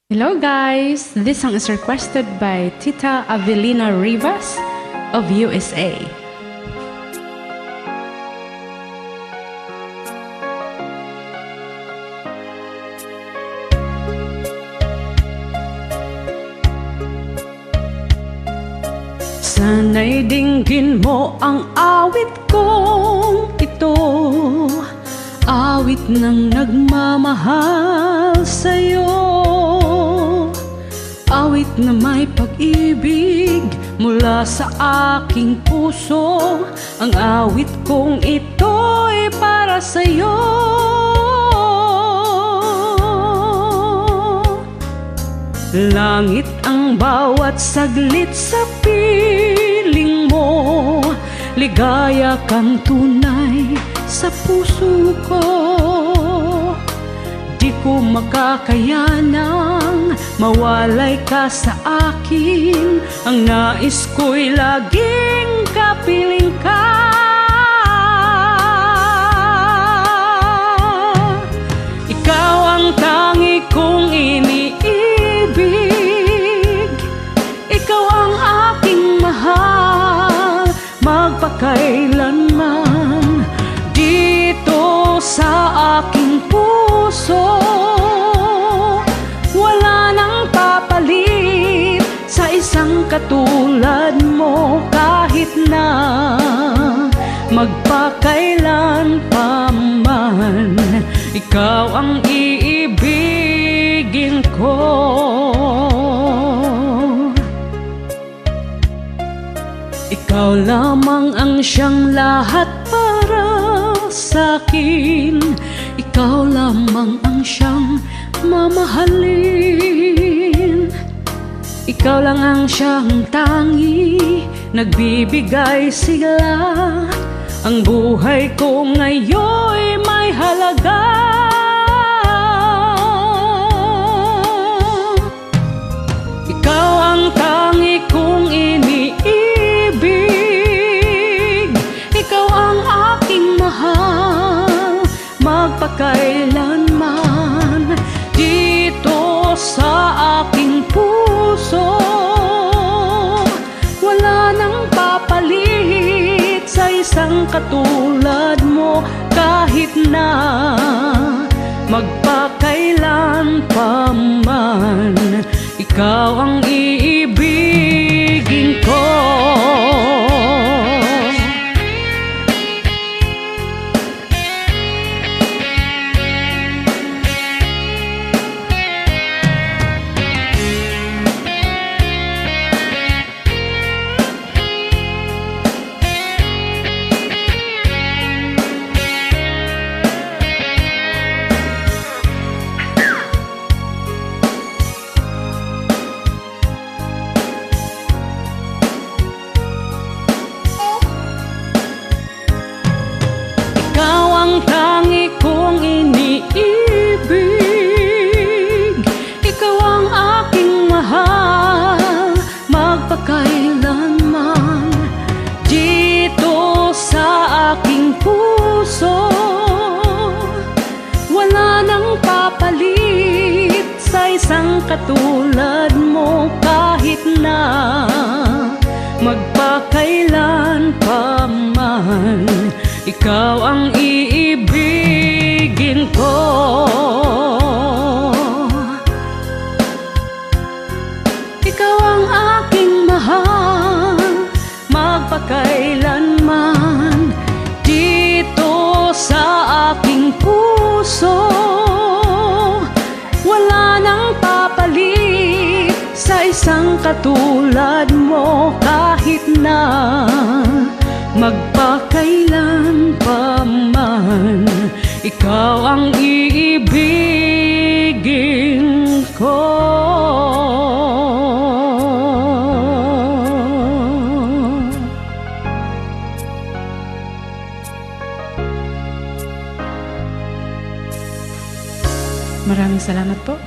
Hello guys! This song is requested by Tita Avelina Rivas of USA. Sana'y dinggin mo ang awit kong ito, awit ng nagmamahal sa'yo, awit na may pag-ibig mula sa aking puso. Ang awit kong ito'y para sa'yo. Langit ang bawat saglit sa piling mo, ligaya kang tunay sa puso ko. Di ko makakayanang mawalay ka sa akin. Ang nais ko'y laging kapiling ka. Ikaw ang tangi kong iniibig, ikaw ang aking mahal magpakailanman. Dito sa aking puso, wala nang papalit sa isang katulad mo. Kahit na magpakailan pa man, ikaw ang iibigin ko. Ikaw lamang ang siyang lahat para sa'kin. Ikaw lamang ang siyang mamahalin. Ikaw lang ang siyang tangi, nagbibigay sigla. Ang buhay ko ngayon'y may halaga. Ikaw ang tangi kong iniibig, ikaw ang aking mahal magpakailanman. Dito sa aking puso, wala nang papalit sa isang katulad mo. Kahit na magpakailan pa man, ikaw ang iibigin ko. Ang tangi kong iniibig, ikaw ang aking mahal magpakailanman. Dito sa aking puso, wala nang papalit sa isang katulad mo. Kahit na magpakailan pa man, ikaw ang iibigin ko. Ikaw ang aking mahal magpakailanman. Dito sa aking puso, wala nang papalit sa isang katulad mo. Kahit na magpakailan pa man, ikaw ang iibigin ko. Maraming salamat po.